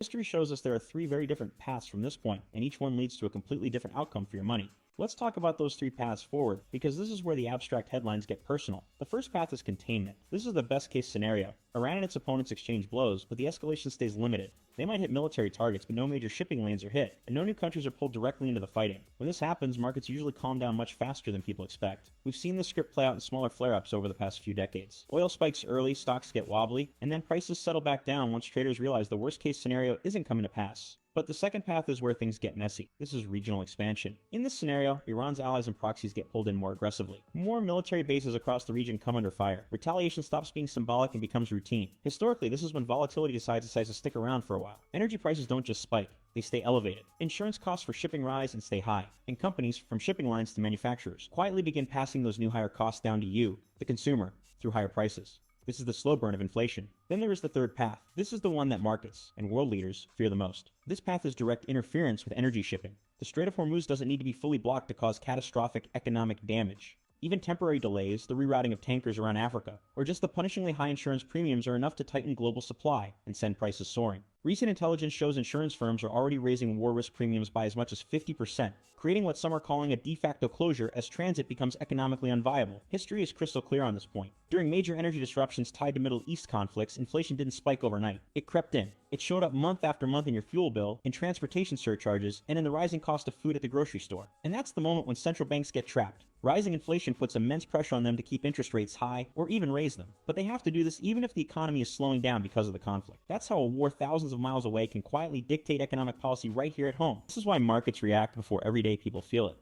History shows us there are three very different paths from this point, and each one leads to a completely different outcome for your money. Let's talk about those three paths forward, because this is where the abstract headlines get personal. The first path is containment. This is the best case scenario. Iran and its opponents exchange blows, but the escalation stays limited. They might hit military targets, but no major shipping lanes are hit, and no new countries are pulled directly into the fighting. When this happens, markets usually calm down much faster than people expect. We've seen this script play out in smaller flare-ups over the past few decades. Oil spikes early, stocks get wobbly, and then prices settle back down once traders realize the worst case scenario isn't coming to pass. But the second path is where things get messy. This is regional expansion. In this scenario, Iran's allies and proxies get pulled in more aggressively. More military bases across the region come under fire. Retaliation stops being symbolic and becomes routine. Historically, this is when volatility decides to stick around for a while. Energy prices don't just spike, they stay elevated. Insurance costs for shipping rise and stay high. And companies, from shipping lines to manufacturers, quietly begin passing those new higher costs down to you, the consumer, through higher prices. This is the slow burn of inflation. Then there is the third path. This is the one that markets and world leaders fear the most. This path is direct interference with energy shipping. The Strait of Hormuz doesn't need to be fully blocked to cause catastrophic economic damage. Even temporary delays, the rerouting of tankers around Africa, or just the punishingly high insurance premiums are enough to tighten global supply and send prices soaring. Recent intelligence shows insurance firms are already raising war risk premiums by as much as 50%, creating what some are calling a de facto closure as transit becomes economically unviable. History is crystal clear on this point. During major energy disruptions tied to Middle East conflicts, inflation didn't spike overnight. It crept in. It showed up month after month in your fuel bill, in transportation surcharges, and in the rising cost of food at the grocery store. And that's the moment when central banks get trapped. Rising inflation puts immense pressure on them to keep interest rates high or even raise them. But they have to do this even if the economy is slowing down because of the conflict. That's how a war thousands of miles away can quietly dictate economic policy right here at home. This is why markets react before everyday people feel it.